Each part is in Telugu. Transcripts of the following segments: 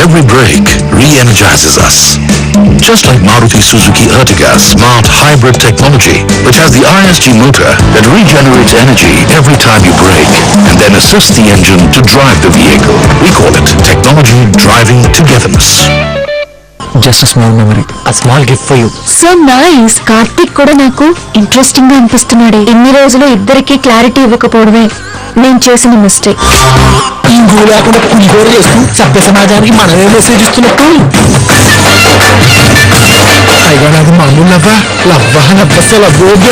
Every break re-energizes us. Just like Maruti Suzuki Ertiga's smart hybrid technology, which has the ISG motor that regenerates energy every time you brake and then assists the engine to drive the vehicle. We call it technology driving togetherness. Just a small memory, a small gift for you. So nice. Karthik కూడా నాకు ఇంట్రెస్టింగ్ గా అనిపిస్తున్నాడు. ఇన్ని రోజులు ఇద్దరికి క్లారిటీ ఇవ్వకపోవడమే నేను చేసిన మిస్టేక్. ఇంకో లేకుండా పులిగోర చేస్తూ సభ్య సమాజానికి మనమే మెసేజ్ ఇస్తున్నట్టు. అయినా నాది మామూలు లవ్వా లవ్వోగ్య.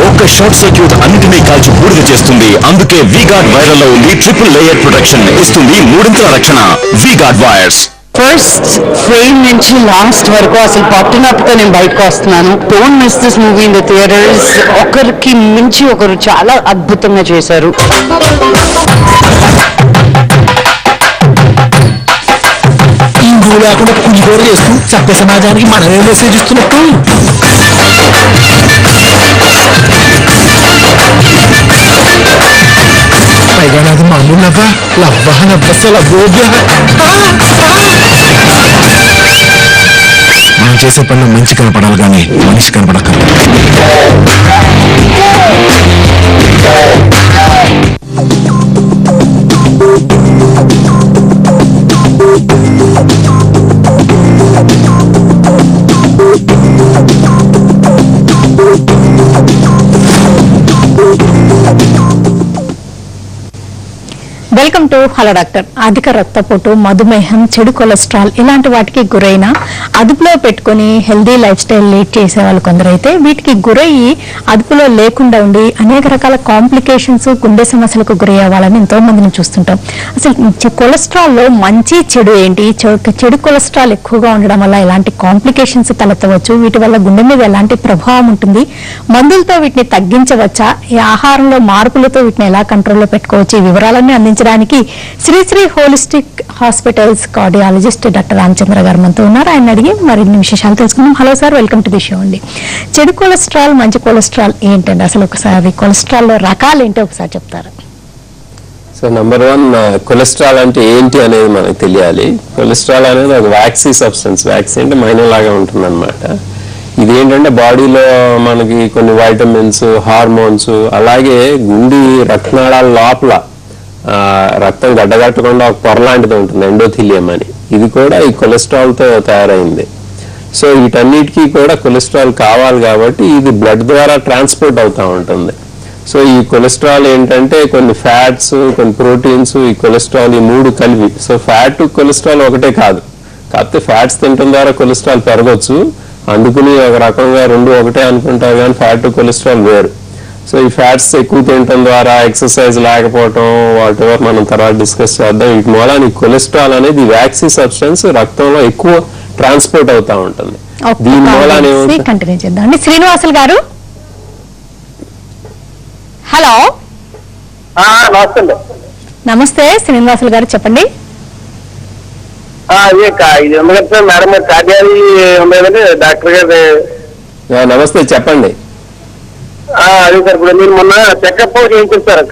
ఒక్క షార్ట్ సర్క్యూట్ అన్నిటినీ కాల్చి బూడిద చేస్తుంది. అందుకే V-Guard వైర్ లో ఉంది ట్రిపుల్ లేయర్ ప్రొటెక్షన్ ఇస్తుంది, మూడింతల రక్షణ. V-Guard wires. ఫస్ట్ ఫ్రేమ్ నుంచి లాస్ట్ వరకు అసలు పాప్టింగ్ అప్ తో నేను బయటకు వస్తున్నాను. Don't miss this movie in the theatres. ఒకరికి మించి ఒకరు చాలా అద్భుతంగా చేశారు. ఇంకో లేకుండా పులిగోర చేస్తూ సభ్య సమాజానికి మనమే మెసేజ్ ఇస్తున్నట్టు. పైగా నాది మామూలు లవ్వోగ్య. మనం చేసే పనిలో మంచి కనపడాలి కానీ మనిషి కనపడక్కర్లేదు. Welcome to Hello Doctor. అధిక రక్తపోటు, మధుమేహం, చెడు కొలెస్ట్రాల్ ఇలాంటి వాటికి గురైన అదుపులో పెట్టుకుని హెల్దీ లైఫ్ స్టైల్ లీడ్ చేసే వాళ్ళు కొందరైతే వీటికి గురయ్యి అదుపులో లేకుండా ఉండి అనేక రకాల కాంప్లికేషన్స్, గుండె సమస్యలకు గురయ్యే వాళ్ళని ఎంతో మందిని చూస్తుంటాం. అసలు కొలెస్ట్రాల్లో మంచి చెడు ఏంటి, చెడు కొలెస్ట్రాల్ ఎక్కువగా ఉండడం వల్ల ఎలాంటి కాంప్లికేషన్స్ తలెత్తవచ్చు, వీటి వల్ల గుండె మీద ఎలాంటి ప్రభావం ఉంటుంది, మందులతో వీటిని తగ్గించవచ్చా, ఈ ఆహారంలో మార్పులతో వీటిని ఎలా కంట్రోల్లో పెట్టుకోవచ్చు, ఈ వివరాలన్నీ అందించడానికి Sri holistic hospitals cardiologist doctor Ramachandra గారు మనతో ఉన్నారు. ఆయన అడిగి మరిన్ని విశేషాలు తెలుసుకుందాం. Hello sir, welcome to the show అండి. చెడు కొలెస్ట్రాల్, మంచి కొలెస్ట్రాల్ ఏంటండి? అసలు ఒకసారి కొలెస్ట్రాల్ లో రకాలు ఏంటో ఒకసారి చెప్తారా? సో నెంబర్ 1, కొలెస్ట్రాల్ అంటే ఏంటి అనేది మనకు తెలియాలి. కొలెస్ట్రాల్ అనేది ఒక వ్యాక్సీ సబ్స్టెన్స్. వ్యాక్సీ అంటే మైనం లాగా ఉంటుంది అనమాట. ఇది ఏంటంటే బాడీలో మనకి కొన్ని వైటమిన్స్, హార్మోన్స్, అలాగే గుండె రక్తనాళాల లోపల రక్తం గడ్డగట్టకుండా ఒక పొర లాంటిది ఉంటుంది, ఎండోథీలియం అని. ఇది కూడా ఈ కొలెస్ట్రాల్తో తయారైంది. సో వీటన్నిటికీ కూడా కొలెస్ట్రాల్ కావాలి కాబట్టి ఇది బ్లడ్ ద్వారా ట్రాన్స్పోర్ట్ అవుతూ ఉంటుంది. సో ఈ కొలెస్ట్రాల్ ఏంటంటే కొన్ని ఫ్యాట్స్, కొన్ని ప్రోటీన్స్, ఈ కొలెస్ట్రాల్, ఈ మూడు కలిపి. సో ఫ్యాట్, కొలెస్ట్రాల్ ఒకటే కాదు, కాకపోతే ఫ్యాట్స్ తినడం ద్వారా కొలెస్ట్రాల్ పెరగచ్చు. అందుకుని ఒక రకంగా రెండు ఒకటే అనుకుంటారు కానీ ఫ్యాట్, కొలెస్ట్రాల్ వేరు. సో ఈ ఫ్యాట్స్ ఎక్కువ తినడం ద్వారా, ఎక్సర్సైజ్ లేకపోవటం, వాట్ ఎవర్ మనం తర్వాత డిస్కస్ చేద్దాం. వీటి మూలాన్ని కొలెస్ట్రాల్ అనేది వ్యాక్సీ సబ్స్టెన్స్ రక్తంలో ఎక్కువ ట్రాన్స్పోర్ట్ అవుతా ఉంటుంది. దీని మూలాన్ని కంటిన్యూ చేద్దాం. శ్రీనివాసులు గారు, హలో. నమస్తే శ్రీనివాసులు గారు, చెప్పండి. డాక్టర్ గారు నమస్తే, చెప్పండి. అదే సార్, ఇప్పుడు మీరు మొన్న చెకప్ చేయించారు సార్,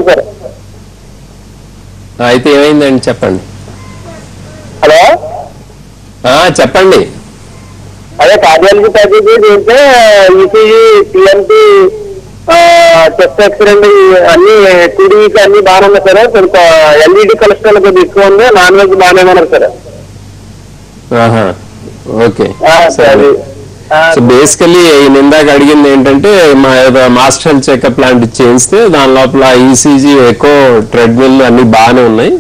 సార్. అయితే ఏమైందండి చెప్పండి. హలో, చెప్పండి. అదే కార్డియాలజీ ప్యాకేజ్ చేస్తే ఈసీజీ, టీఎంటీ, చెస్ట్ ఎక్స్రే అన్ని టీడీకి అన్ని బాగానే ఉన్నాయి సార్. కొంచెం ఎల్ఈడి కొలెస్ట్రాల్ కొద్దిగా ఎక్కువ ఉంది, నాన్ వెజ్ బాగానే ఉన్నారు సార్. ఓకే, సరే. సో బేసికలీ ఇందాక అడిగింది ఏంటంటే మాస్టర్ హెల్త్ చెకప్ లాంటివి చేస్తే దాని లోపల ఈసీజీ, ఎకో, ట్రెడ్మిల్ అన్ని బాగానే ఉన్నాయి,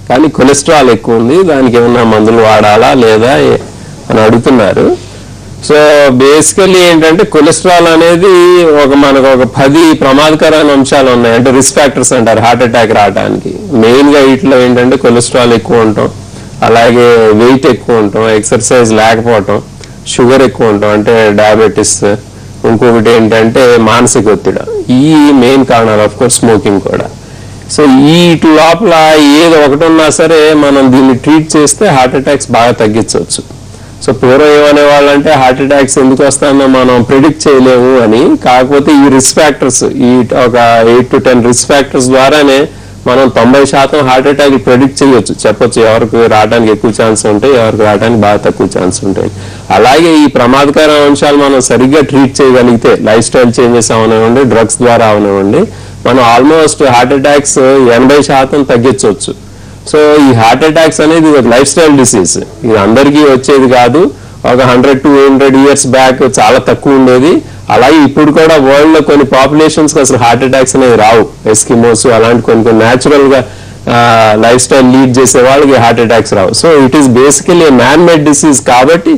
కానీ కొలెస్ట్రాల్ ఎక్కువ ఉంది, దానికి ఏమన్నా మందులు వాడాలా లేదా అని అడుగుతున్నారు. సో బేసికలీ ఏంటంటే కొలెస్ట్రాల్ అనేది మనకు ఒక 10 ప్రమాదకరమైన అంశాలు ఉన్నాయి. అంటే రిస్క్ ఫ్యాక్టర్స్ అంటారు హార్ట్ అటాక్ రావడానికి. మెయిన్గా వీటిలో ఏంటంటే కొలెస్ట్రాల్ ఎక్కువ ఉండటం, అలాగే వెయిట్ ఎక్కువ ఉండటం, ఎక్సర్సైజ్ లేకపోవటం, షుగర్ ఎక్కువ ఉండటం అంటే డయాబెటీస్, ఇంకొకటి ఏంటంటే మానసిక ఒత్తిడి. ఈ మెయిన్ కారణాలు, ఆఫ్ కోర్స్ స్మోకింగ్ కూడా. సో వీటి లోపల ఏదో ఒకటి ఉన్నా సరే మనం దీన్ని ట్రీట్ చేస్తే హార్ట్ అటాక్స్ బాగా తగ్గించవచ్చు. సో పూర్వం ఏమనేవాళ్ళు అంటే హార్ట్ అటాక్స్ ఎందుకు వస్తాయో మనం ప్రిడిక్ట్ చేయలేము అని. కాకపోతే ఈ రిస్క్ ఫ్యాక్టర్స్, ఈ ఒక 8 to 10 రిస్క్ ఫ్యాక్టర్స్ ద్వారానే మనం 90% హార్ట్ అటాక్ ప్రెడిక్ట్ చేయొచ్చు, చెప్పొచ్చు ఎవరికి రావడానికి ఎక్కువ ఛాన్స్ ఉంటాయి, ఎవరికి రావడానికి బాగా తక్కువ ఛాన్స్ ఉంటాయి. అలాగే ఈ ప్రమాదకర అంశాలు మనం సరిగ్గా ట్రీట్ చేయగలిగితే, లైఫ్ స్టైల్ చేంజెస్ అవనివ్వండి, డ్రగ్స్ ద్వారా అవనివ్వండి, మనం ఆల్మోస్ట్ హార్ట్ అటాక్స్ 80% తగ్గించవచ్చు. సో ఈ హార్ట్ అటాక్స్ అనేది ఒక లైఫ్ స్టైల్ డిసీజ్, ఇది అందరికీ వచ్చేది కాదు. ఒక 100-200 years బ్యాక్ చాలా తక్కువ ఉండేది. అలాగే ఇప్పుడు కూడా వరల్డ్ లో కొన్ని పాపులేషన్స్ అసలు హార్ట్ అటాక్స్ అనేవి రావు. ఎస్కిమోస్ అలాంటి కొన్ని న్యాచురల్ గా లైఫ్ స్టైల్ లీడ్ చేసే వాళ్ళకి heart attacks Rao. So it is basically man made disease. కాబట్టి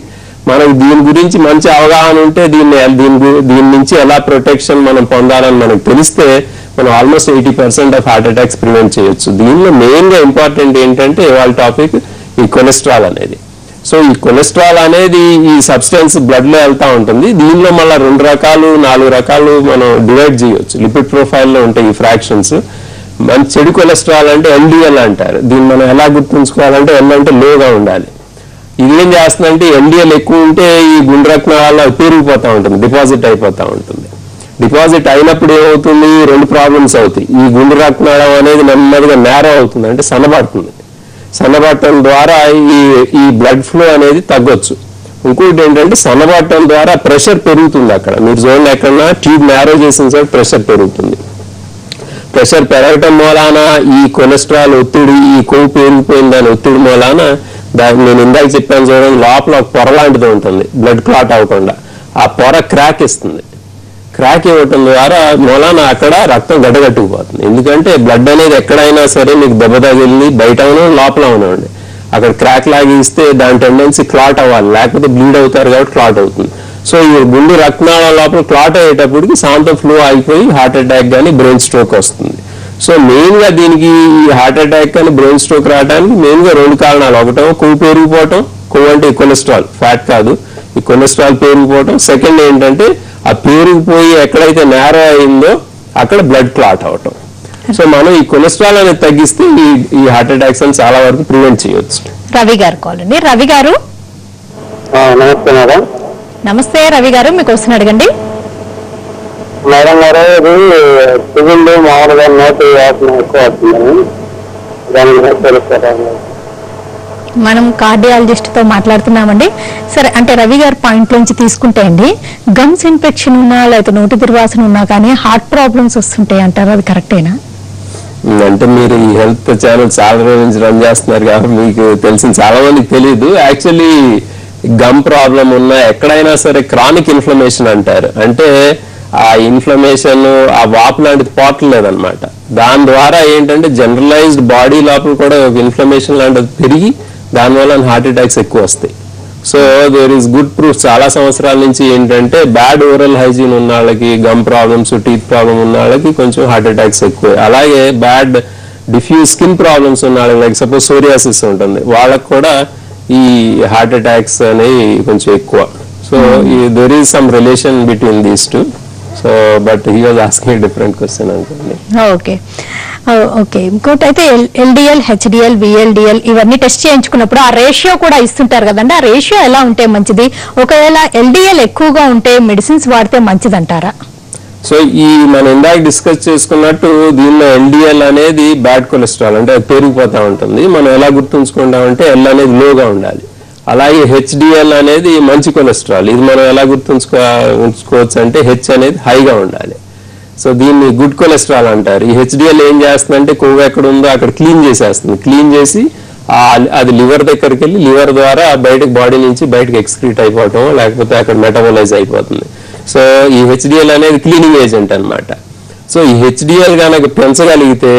మనకు దీని గురించి మంచి అవగాహన ఉంటే, దీని నుంచి ఎలా ప్రొటెక్షన్ మనం పొందాలని మనకు తెలిస్తే మనం almost 80% of heart attacks prevent చేయొచ్చు. దీనిలో మెయిన్ గా ఇంపార్టెంట్ ఏంటంటే ఇవాళ టాపిక్ ఈ కొలెస్ట్రాల్ అనేది. సో ఈ కొలెస్ట్రాల్ అనేది ఈ సబ్స్టెన్స్ బ్లడ్ లో వెళ్తా ఉంటుంది. దీనిలో మళ్ళీ 2 రకాలు 4 రకాలు మనం డివైడ్ చేయొచ్చు. లిపిడ్ ప్రొఫైల్లో ఉంటాయి ఈ ఫ్రాక్షన్స్. మన చెడు కొలెస్ట్రాల్ అంటే LDL అంటారు. దీన్ని మనం ఎలా గుర్తుంచుకోవాలంటే L అంటే లోగా ఉండాలి. ఇది ఏం చేస్తుందంటే LDL ఎక్కువ ఉంటే ఈ గుండె రక్తనాళాల్లో పెరిగిపోతూ ఉంటుంది, డిపాజిట్ అయిపోతూ ఉంటుంది. డిపాజిట్ అయినప్పుడు ఏమవుతుంది, 2 ప్రాబ్లమ్స్ అవుతాయి. ఈ గుండె రక్తనాళం అనేది నెమ్మదిగా నేరో అవుతుంది, అంటే సన్నబడుతుంది. సన్నబట్టడం ద్వారా ఈ బ్లడ్ ఫ్లో అనేది తగ్గొచ్చు. ఇంకోటి ఏంటంటే సన్నబట్టడం ద్వారా ప్రెషర్ పెరుగుతుంది. అక్కడ మీరు చూడండి, ఎక్కడన్నా ట్యూబ్ నేరో చేసిన సార్ ప్రెషర్ పెరుగుతుంది. ప్రెషర్ పెరగటం మూలాన ఈ కొలెస్ట్రాల్ ఒత్తిడి, ఈ కొవ్వు పెరిగిపోయిందని ఒత్తిడి మూలాన నేను ఇందాక చెప్పాను చూడండి, లోపల ఒక పొర లాంటిది ఉంటుంది బ్లడ్ క్లాట్ అవ్వకుండా. ఆ పొర క్రాక్ ఇస్తుంది. క్రాక్ ఇవ్వటం ద్వారా మూలాన అక్కడ రక్తం గడ్డగట్టుకుపోతుంది. ఎందుకంటే బ్లడ్ అనేది ఎక్కడైనా సరే మీకు దెబ్బ తగిలి బయట లోపల ఉండండి, అక్కడ క్రాక్ లాగి ఇస్తే దాని టెండెన్సీ క్లాట్ అవ్వాలి, లేకపోతే బ్లీడ్ అవుతారు కాబట్టి క్లాట్ అవుతుంది. సో ఈ గుండె రక్తనాళం లోపల క్లాట్ అయ్యేటప్పటికి శాంతం ఫ్లో అయిపోయి హార్ట్ అటాక్ కానీ బ్రెయిన్ స్ట్రోక్ వస్తుంది. సో మెయిన్ గా దీనికి హార్ట్ అటాక్ కానీ బ్రెయిన్ స్ట్రోక్ రావడానికి మెయిన్ గా 2 కారణాలు. ఒకటేమో కొవ్వు పెరిగిపోవటం, కొవ్వు అంటే కొలెస్ట్రాల్, ఫ్యాట్ కాదు, ఈ కొలెస్ట్రాల్ పెరిగిపోవటం. సెకండ్ ఏంటంటే ఆ పేరుకుపోయి ఎక్కడైతే నేరో అయిందో అక్కడ బ్లడ్ క్లాట్ అవటం. సో మనం ఈ కొలెస్ట్రాల్ అనేది తగ్గిస్తే ఈ హార్ట్ అటాక్స్ అని చాలా వరకు ప్రివెంట్ చేయొచ్చు. రవి గారు కాల్ అండి. రవి గారు నమస్తే మేడం. నమస్తే రవి గారు, మీకు వస్తున్న అడగండి. మేడం గారు, ఇది సివిల్ మామూలుగా నోటి వాసన ఎక్కువ వస్తుందని దాని తెలుస్తారా? మనం కార్డియాలజిస్ట్ తో మాట్లాడుతున్నామండి. సరే, అంటే రవి గారి పాయింట్ నుంచి తీసుకుంటే అండి, గమ్స్ ఇన్ఫెక్షన్ ఉన్నా లేకపోతే నోటి దుర్వాసన ఉన్నా కానీ హార్ట్ ప్రాబ్లమ్స్ వస్తుంటాయి అంటారు, అది కరెక్టేనా? అంటే మీరు ఈ హెల్త్ ఛానల్ చాలా రోజుల నుంచి రన్ చేస్తున్నారు కాబట్టి మీకు తెలిసిన చాలా మందికి తెలియదు. యాక్చువల్లీ గమ్ ప్రాబ్లం ఉన్నా ఎక్కడైనా సరే క్రానిక్ ఇన్ఫ్లమేషన్ అంటారు. అంటే ఆ ఇన్ఫ్లమేషన్, ఆ వాపు లాంటిది పోవట్లేదన్నమాట. దాని ద్వారా ఏంటంటే జనరలైజ్డ్ బాడీ లోపల కూడా ఒక ఇన్ఫ్లమేషన్ లాంటిది పెరిగి దానివల్ల హార్ట్ అటాక్స్ ఎక్కువ వస్తాయి. So there is good proof చాలా సంవత్సరాల నుంచి ఏంటంటే బ్యాడ్ ఓరల్ హైజీన్ ఉన్న వాళ్ళకి, గమ్ ప్రాబ్లమ్స్, టీత్ ప్రాబ్లమ్ ఉన్న వాళ్ళకి కొంచెం హార్ట్ అటాక్స్ ఎక్కువ. అలాగే బ్యాడ్ డిఫ్యూజ్ స్కిన్ ప్రాబ్లమ్స్ ఉన్న వాళ్ళకి, లైక్ సపోజ్ సోరియాసిస్ ఉంటుంది, వాళ్ళకి కూడా ఈ హార్ట్ అటాక్స్ అనేవి కొంచెం ఎక్కువ. So there is some relation between these two. So but he was asking different question అనుకోండి. Okay okay. ఇంకోటి అయితే LDL, HDL, VLDL ఇవన్నీ టెస్ట్ చేయించుకున్నప్పుడు ఆ రేషియో కూడా ఇస్తుంటారు కదండి, ఆ రేషియో ఎలా ఉంటే మంచిది? ఒకవేళ LDL ఎక్కువగా ఉంటే మెడిసిన్స్ వాడితే మంచిది అంటారా? సో ఈ మనం ఇందాక డిస్కస్ చేసుకున్నట్టు దీనిలో LDL అనేది బ్యాడ్ కొలెస్ట్రాల్, అంటే పెరిగిపోతూ ఉంటుంది. మనం ఎలా గుర్తుంచుకుంటామంటే L అనేది లోగా ఉండాలి. అలాగే HDL అనేది మంచి కొలెస్ట్రాల్, ఇది మనం ఎలా ఉంచుకోవచ్చు అంటే H అనేది హైగా ఉండాలి. సో దీన్ని గుడ్ కొలెస్ట్రాల్ అంటారు. ఈ HDL ఏం చేస్తుందంటే కొవ్వు ఎక్కడ ఉందో అక్కడ క్లీన్ చేసేస్తుంది. క్లీన్ చేసి అది లివర్ దగ్గరికి వెళ్ళి లివర్ ద్వారా బయటకు బాడీ నుంచి బయటకు ఎక్స్క్రీట్ అయిపోవటం, లేకపోతే అక్కడ మెటబలైజ్ అయిపోతుంది. సో ఈ HDL అనేది క్లీనింగ్ ఏజెంట్ అన్నమాట. సో ఈ HDL కనుక పెంచగలిగితే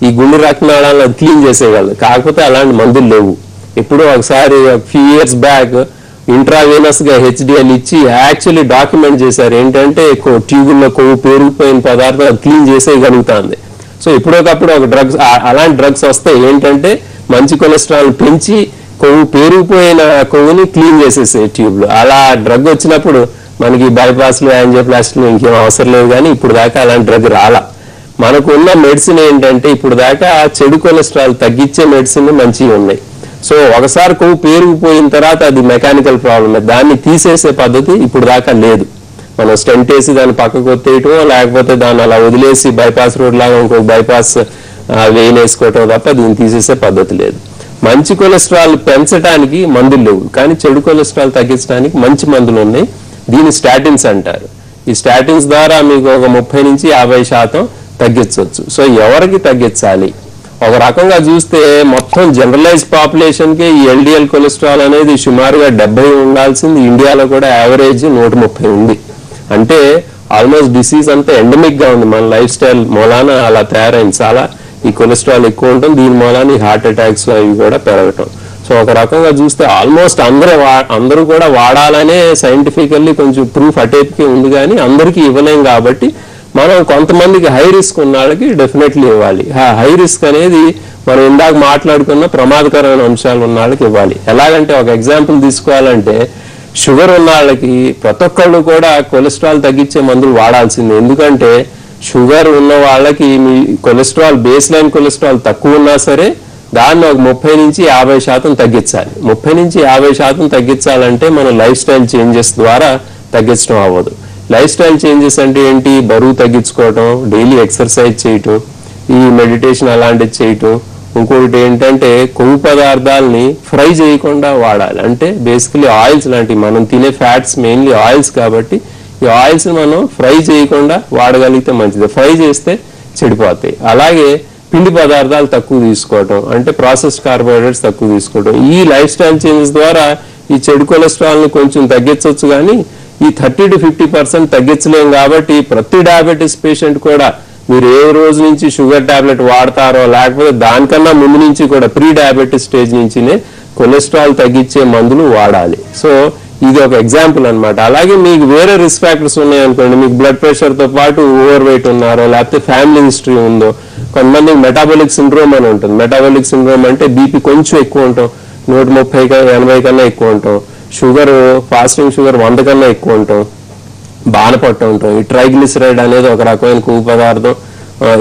ఈ గుండె రక్తనాళాలను అది క్లీన్ చేసేయగలదు. కాకపోతే అలాంటి మందులు లేవు. ఇప్పుడు ఒకసారి ఫ్యూ ఇయర్స్ బ్యాక్ ఇంట్రావేనస్ గా HDL ఇచ్చి యాక్చువల్లీ డాక్యుమెంట్ చేశారు. ఏంటంటే ట్యూబుల్లో కొవ్వు పెరిగిపోయిన పదార్థం అది క్లీన్ చేసేయగలుగుతుంది. సో ఎప్పుడోకప్పుడు ఒక డ్రగ్స్, అలాంటి డ్రగ్స్ వస్తే ఏంటంటే మంచి కొలెస్ట్రాల్ పెంచి కొవ్వు పెరిగిపోయిన కొవ్వుని క్లీన్ చేసేసే ట్యూబ్లు. అలా డ్రగ్ వచ్చినప్పుడు మనకి బైపాస్లు, యాంజియోప్లాస్టీలు ఇంకేం అవసరం లేదు. కానీ ఇప్పుడు దాకా అలాంటి డ్రగ్ రాలా. మనకున్న మెడిసిన్ ఏంటంటే ఇప్పుడు దాకా చెడు కొలెస్ట్రాల్ తగ్గించే మెడిసిన్ మంచివి ఉన్నాయి. సో ఒకసారి కొవ్వు పేరుకుపోయిన తర్వాత అది మెకానికల్ ప్రాబ్లమే, దాన్ని తీసేసే పద్ధతి ఇప్పుడు దాకా లేదు. మనం స్టెంట్ వేసి దాన్ని పక్కకు ఒత్తేయటం, లేకపోతే దాన్ని అలా వదిలేసి బైపాస్ రోడ్ లాగా ఇంకొక బైపాస్ వెయిన్ వేసుకోవటం తప్ప దీన్ని తీసేసే పద్ధతి లేదు. మంచి కొలెస్ట్రాల్ పెంచడానికి మందులు లేవు, కానీ చెడు కొలెస్ట్రాల్ తగ్గించడానికి మంచి మందులు ఉన్నాయి. దీన్ని స్టాటిన్స్ అంటారు. ఈ స్టాటిన్స్ ద్వారా మీకు ఒక 30 నుంచి 50% తగ్గించవచ్చు. సో ఎవరికి తగ్గించాలి? ఒక రకంగా చూస్తే మొత్తం జనరలైజ్ పాపులేషన్ కి ఈ ఎల్డిఎల్ కొలెస్ట్రాల్ అనేది సుమారుగా 70 ఉండాల్సింది, ఇండియాలో కూడా యావరేజ్ 130 ఉంది. అంటే ఆల్మోస్ట్ డిసీజ్ అంతా ఎండమిక్ గా ఉంది. మన లైఫ్ స్టైల్ మూలాన అలా తయారైంది. చాలా ఈ కొలెస్ట్రాల్ ఎక్కువ ఉంటుంది, దీని మూలాన ఈ హార్ట్ అటాక్స్ అవి కూడా పెరగటం. సో ఒక రకంగా చూస్తే ఆల్మోస్ట్ అందరూ కూడా వాడాలనే సైంటిఫికల్లీ కొంచెం ప్రూఫ్ అటేపుకి ఉంది, కానీ అందరికీ ఇవ్వలేం. కాబట్టి మనం కొంతమందికి హై రిస్క్ ఉన్న వాళ్ళకి డెఫినెట్లీ ఇవ్వాలి. హై రిస్క్ అనేది మనం ఇందాక మాట్లాడుకున్న ప్రమాదకరమైన అంశాలు ఉన్న వాళ్ళకి ఇవ్వాలి. ఎలాగంటే ఒక ఎగ్జాంపుల్ తీసుకోవాలంటే షుగర్ ఉన్న వాళ్ళకి ప్రతి ఒక్కళ్ళు కూడా కొలెస్ట్రాల్ తగ్గించే మందులు వాడాల్సిందే. ఎందుకంటే షుగర్ ఉన్న వాళ్ళకి మీ కొలెస్ట్రాల్ బేస్ లైన్ కొలెస్ట్రాల్ తక్కువ ఉన్నా సరే దాన్ని ఒక 30 నుంచి 50% తగ్గించాలి. 30 నుంచి 50% తగ్గించాలంటే మన లైఫ్ స్టైల్ చేంజెస్ ద్వారా తగ్గించడం అవ్వదు. లైఫ్ స్టైల్ చేంజెస్ అంటే ఏంటి? బరువు తగ్గించుకోవటం, డైలీ ఎక్సర్సైజ్ చేయటం, ఈ మెడిటేషన్ అలాంటివి చేయటం. ఇంకొకటి ఏంటంటే కొవ్వు పదార్థాలని ఫ్రై చేయకుండా వాడాలి. అంటే బేసికలీ ఆయిల్స్ లాంటివి, మనం తినే ఫ్యాట్స్ మెయిన్లీ ఆయిల్స్ కాబట్టి ఈ ఆయిల్స్ మనం ఫ్రై చేయకుండా వాడగలిగితే మంచిది. ఫ్రై చేస్తే చెడిపోతాయి. అలాగే పిండి పదార్థాలు తక్కువ తీసుకోవటం, అంటే ప్రాసెస్డ్ కార్బోహైడ్రేట్స్ తక్కువ తీసుకోవటం. ఈ లైఫ్ స్టైల్ చేంజెస్ ద్వారా ఈ చెడు కొలెస్ట్రాల్ ని కొంచెం తగ్గించవచ్చు, కానీ ఈ 30 to 50% తగ్గించలేం. కాబట్టి ప్రతి డయాబెటీస్ పేషెంట్ కూడా మీరు ఏ రోజు నుంచి షుగర్ టాబ్లెట్ వాడతారో, లేకపోతే దానికన్నా ముందు నుంచి కూడా ప్రీ డయాబెటీస్ స్టేజ్ నుంచినే కొలెస్ట్రాల్ తగ్గించే మందులు వాడాలి. సో ఇది ఒక ఎగ్జాంపుల్ అన్నమాట. అలాగే మీకు వేరే రిస్క్ ఫ్యాక్టర్స్ ఉన్నాయనుకోండి, మీకు బ్లడ్ ప్రెషర్ తో పాటు ఓవర్ వెయిట్ ఉన్నారో, లేకపోతే ఫ్యామిలీ హిస్టరీ ఉందో, కొంతమందికి మెటాబాలిక్ సిండ్రోమ్ అని ఉంటుంది. మెటాబాలిక్ సిండ్రోమ్ అంటే బీపీ కొంచెం ఎక్కువ ఉంటాం, 130-80 కన్నా ఎక్కువ ఉంటాం, షుగర్ ఫాస్టింగ్ షుగర్ 100 కన్నా ఎక్కువ ఉంటాం, బాణపట్టు ఉంటాం. ఈ ట్రైగ్లిసరైడ్ అనేది ఒక రకమైన కొవ్వు పదార్థం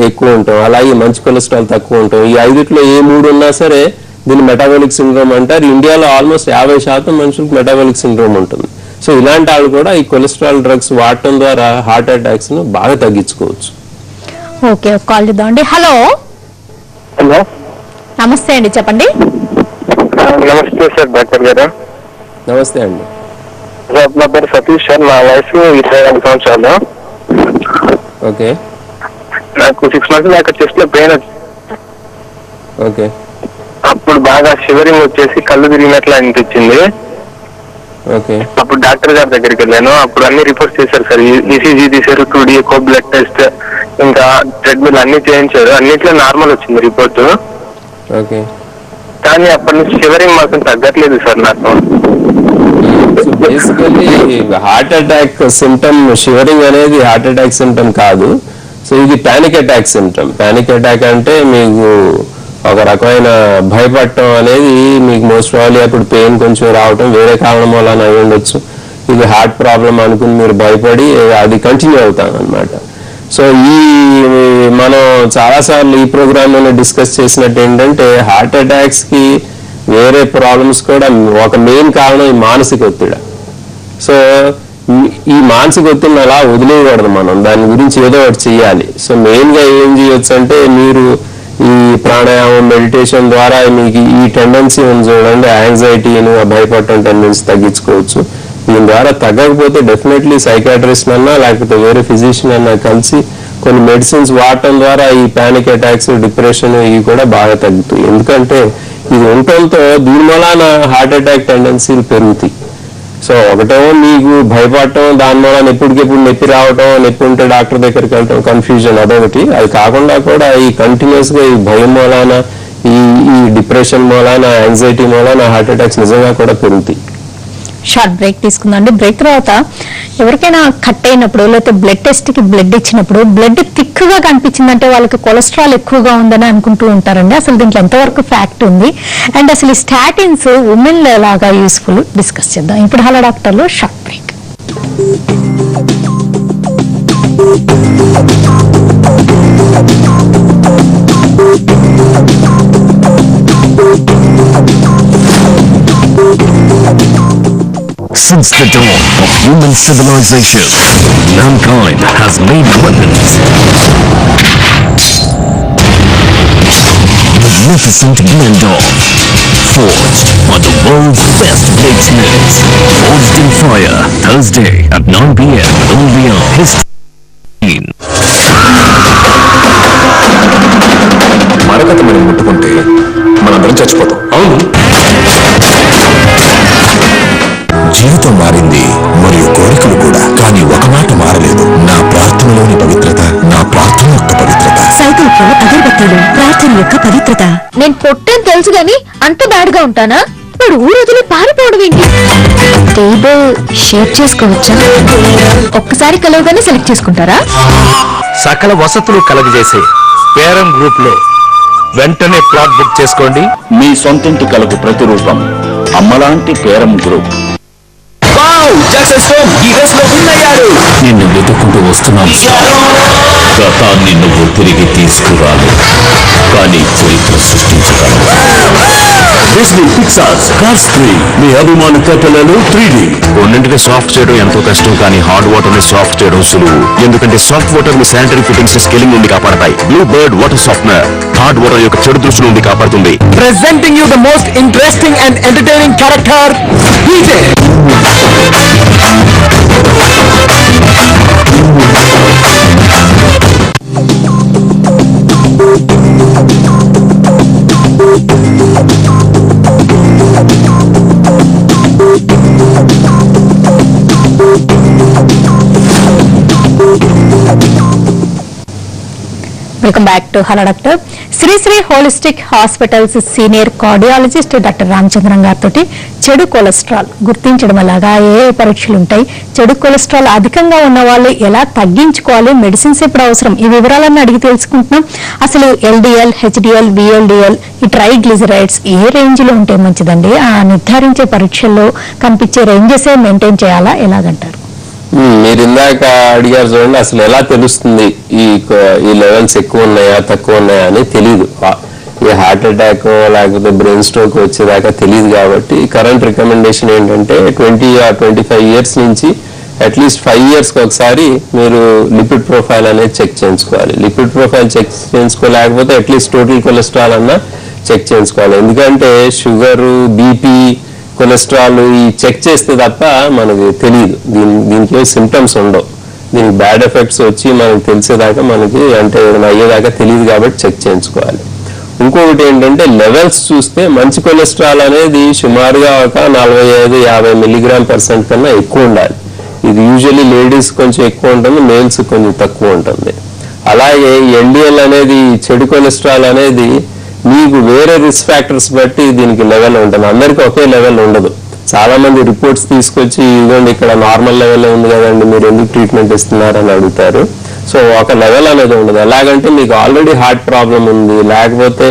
ఎక్కువ ఉంటాం. అలాగే మంచి కొలెస్ట్రాల్ తక్కువ ఉంటాం. ఈ 5 ఏ 3 ఉన్నా సరే దీన్ని మెటాబాలిక్ సిండ్రోమ్ అంటారు. ఇండియాలో ఆల్మోస్ట్ 50% మనుషులకు మెటాబాలిక్ సిండ్రోమ్ ఉంటుంది. సో ఇలాంటి వాళ్ళు కూడా ఈ కొలెస్ట్రాల్ డ్రగ్స్ వాడటం ద్వారా హార్ట్ అటాక్స్ ను బాగా తగ్గించుకోవచ్చు. ఓకే, కాల్ చేద్దామండి. హలో హలో, నమస్తే అండి, చెప్పండి. నమస్తే సార్, డాక్టర్ గారు. నమస్తే అండి. నా పేరు సతీష్ సార్, నా వయసు 25 సంవత్సరాలు. ఓకే, నాకు 6 months దాకా చెస్ట్ లో పెయిన్ వచ్చింది. ఓకే, అప్పుడు బాగా షివరింగ్ వచ్చేసి కళ్ళు తిరిగినట్లు అనిపించింది. ఓకే, అప్పుడు డాక్టర్ గారి దగ్గరికి వెళ్ళాను. అప్పుడు అన్ని రిపోర్ట్స్ చేశారు సార్. ఈసీజీ తీశారు, 2D ఎకో, బ్లడ్ టెస్ట్, ఇంకా ట్రెడ్మిల్ అన్ని చేయించారు. అన్నిట్లో నార్మల్ వచ్చింది రిపోర్ట్. ఓకే. కానీ అప్పటి నుంచి షివరింగ్ మాత్రం తగ్గట్లేదు సార్ నాకు. So basically heart attack symptom shivering అనేది హార్ట్ అటాక్ సిమ్టమ్ కాదు. సో ఇది panic attack symptom. Panic attack అంటే మీకు ఒక రకమైన భయపడటం అనేది మీకు మోస్ట్ ప్రాబ్లీ అప్పుడు పెయిన్ కొంచెం రావటం వేరే కారణం వల్ల అయి ఉండొచ్చు. ఇది హార్ట్ ప్రాబ్లం అనుకుని మీరు భయపడి అది కంటిన్యూ అవుతాం అనమాట. సో ఈ మనం చాలాసార్లు ఈ ప్రోగ్రామ్ లో డిస్కస్ చేసినట్టు ఏంటంటే హార్ట్ అటాక్స్ కి వేరే ప్రాబ్లమ్స్ కూడా ఒక మెయిన్ కారణం ఈ మానసిక ఒత్తిడి. సో ఈ మానసిక ఒత్తిడిని అలా వదిలేయకూడదు, మనం దాని గురించి ఏదో ఒకటి చెయ్యాలి. సో మెయిన్ గా ఏం చేయొచ్చు అంటే మీరు ఈ ప్రాణాయామం, మెడిటేషన్ ద్వారా మీకు ఈ టెండెన్సీ ఉంది చూడండి, యాంగ్జైటీని, భయపడటం టెండెన్సీ తగ్గించుకోవచ్చు. దీని ద్వారా తగ్గకపోతే డెఫినెట్లీ సైకాట్రిస్ట్ అన్నా లేకపోతే వేరే ఫిజిషియన్ అన్నా కలిసి కొన్ని మెడిసిన్స్ వాడటం ద్వారా ఈ పానిక్ అటాక్స్, డిప్రెషన్ ఇవి కూడా బాగా తగ్గుతాయి. ఎందుకంటే ఇది ఉండటంతో దీని వలన హార్ట్ అటాక్ టెండెన్సీలు పెరుగుతాయి. సో ఒకటో మీకు భయపడటం, దాని వలన ఎప్పటికెప్పుడు నొప్పి రావటం, నొప్పి ఉంటే డాక్టర్ దగ్గరికి వెళ్ళటం, కన్ఫ్యూజన్ అదొకటి. అది కాకుండా కూడా ఈ కంటిన్యూస్ గా ఈ భయం మూలాన, ఈ డిప్రెషన్ మూలాన, యాంగ్జైటీ మూలాన హార్ట్ అటాక్స్ నిజంగా కూడా పెరుగుతాయి. Short break తీసుకుందండి. బ్రేక్ తర్వాత ఎవరికైనా కట్ అయినప్పుడు లేకపోతే బ్లడ్ టెస్ట్ కి బ్లడ్ ఇచ్చినప్పుడు బ్లడ్ థిక్గా కనిపించిందంటే వాళ్ళకి కొలెస్ట్రాల్ ఎక్కువగా ఉందని అనుకుంటూ ఉంటారండి. అసలు దీంట్లో ఎంతవరకు ఫ్యాక్ట్ ఉంది అండ్ అసలు ఈ స్టాటిన్స్ ఉమెన్ లాగా యూస్ఫుల్ డిస్కస్ చేద్దాం. ఇప్పుడు హలో డాక్టర్లో short break. Since the dawn of human civilization, mankind has made weapons. Magnificent Glendor, forged by the world's best bladesmiths. Forged in Fire, Thursday at 9 p.m. only on History. మరొకటి మనం ముట్టుకుంటే మనందరం చచ్చిపోతాం. అవును, జీవితం మారింది మరియు కోరికలు కూడా, కానీ ఒక మాట మారలేదు. నా ప్రార్థనలోని పవిత్రత, నా ప్రార్థన యొక్క పవిత్రత. సైకిల్ కు అగరబత్తీలు ప్రార్థన యొక్క పవిత్రత. నేను పొట్టని తెలుసు గాని అంత బ్యాడ్ గా ఉంటానా? ఇప్పుడు ఊరొదిలి పారిపోవడం ఏంటి? టేబుల్ షేర్ చేసుకోవచ్చా? ఒక్కసారి కలవగానే సెలెక్ట్ చేసుకుంటారా? సకల వసతులు కలగజేసే పేరం గ్రూప్ లో వెంటనే ప్లాట్ బుక్ చేసుకోండి. మీ సొంతింటి కలకు ప్రతిరూపం అమ్మలాంటి పేరం గ్రూప్. నిన్ను వెతుక్కుంటూ వస్తున్నాను. గతాన్ని నువ్వు తిరిగి తీసుకురాలి, కానీ చరిత్ర సృష్టించగలవు. డిస్నీ పిక్సార్స్ కార్స్ 3 మీ అభిమాన కథలలో 3D. కొన్నింటిని సాఫ్ట్ చేయడం ఎంతో కష్టం, కానీ హార్డ్ వాటర్ ని సాఫ్ట్ చేయడం సులువు. ఎందుకంటే సాఫ్ట్ వాటర్ మీ శానిటరీ ఫిట్టింగ్స్ స్కెలింగ్ నుండి కాపాడతాయి. Blue bird water softener hard water యొక్క చెడు దృష్టి నుండి కాపాడుతుంది. Presenting you the most interesting and entertaining character, DJ. Welcome back to Hello doctor. Sri Sri holistic hospitals senior cardiologist doctor Ramachandran గారితో చెడు కొలెస్ట్రాల్ గుర్తించడం ఎలాగా, ఏ పరీక్షలు ఉంటాయి, చెడు కొలెస్ట్రాల్ అధికంగా ఉన్న వాళ్ళు ఎలా తగ్గించుకోవాలి, మెడిసిన్స్ ఎప్పుడు అవసరం, ఈ వివరాలన్నీ అడిగి తెలుసుకుంటున్నాం. అసలు ఎల్డిఎల్, హెచ్డిఎల్, విఎల్డిఎల్, ఈ ట్రైగ్లిజరైడ్స్ ఏ రేంజ్ లో ఉంటే మంచిదండి? ఆ నిర్ధారించే పరీక్షల్లో కనిపించే రేంజెస్ మెయింటైన్ చేయాలా, ఎలాగంటారు? మీరు ఇందాక అడిగారు చూడండి, అసలు ఎలా తెలుస్తుంది ఈ లెవెల్స్ ఎక్కువ ఉన్నాయా తక్కువ ఉన్నాయా అని తెలియదు. ఈ హార్ట్ అటాక్ లేకపోతే బ్రెయిన్ స్ట్రోక్ వచ్చేదాకా తెలియదు. కాబట్టి కరెంట్ రికమెండేషన్ ఏంటంటే 20 or 25 years నుంచి అట్లీస్ట్ 5 yearsకి ఒకసారి మీరు లిపిడ్ ప్రొఫైల్ అనేది చెక్ చేయించుకోవాలి. లిపిడ్ ప్రొఫైల్ చెక్ చేయించుకోలేకపోతే అట్లీస్ట్ టోటల్ కొలెస్ట్రాల్ అన్నా చెక్ చేయించుకోవాలి. ఎందుకంటే షుగరు, బీపీ, కొలెస్ట్రాల్ ఈ చెక్ చేస్తే తప్ప మనకు తెలియదు. దీనికి సిమ్టమ్స్ ఉండవు. దీనికి బ్యాడ్ ఎఫెక్ట్స్ వచ్చి మనకు తెలిసేదాకా, మనకి అంటే ఏదైనా అయ్యేదాకా తెలియదు. కాబట్టి చెక్ చేయించుకోవాలి. ఇంకొకటి ఏంటంటే లెవెల్స్ చూస్తే మంచి కొలెస్ట్రాల్ అనేది సుమారుగా ఒక 45-50 mg/% కన్నా ఎక్కువ ఉండాలి. ఇది యూజువల్లీ లేడీస్ కొంచెం ఎక్కువ ఉంటుంది, మేల్స్ కొంచెం తక్కువ ఉంటుంది. అలాగే ఎల్డిఎల్ అనేది, చెడు కొలెస్ట్రాల్ అనేది మీకు వేరే రిస్క్ ఫ్యాక్టర్స్ బట్టి దీనికి లెవెల్ ఉంటుంది. అందరికీ ఒకే లెవెల్ ఉండదు. చాలా మంది రిపోర్ట్స్ తీసుకొచ్చి ఇదిగోండి ఇక్కడ నార్మల్ లెవెల్ ఉంది కదండి, మీరు ఎందుకు ట్రీట్మెంట్ ఇస్తున్నారని అడుగుతారు. సో ఒక లెవెల్ అనేది ఉండదు. ఎలాగంటే మీకు ఆల్రెడీ హార్ట్ ప్రాబ్లం ఉంది, లేకపోతే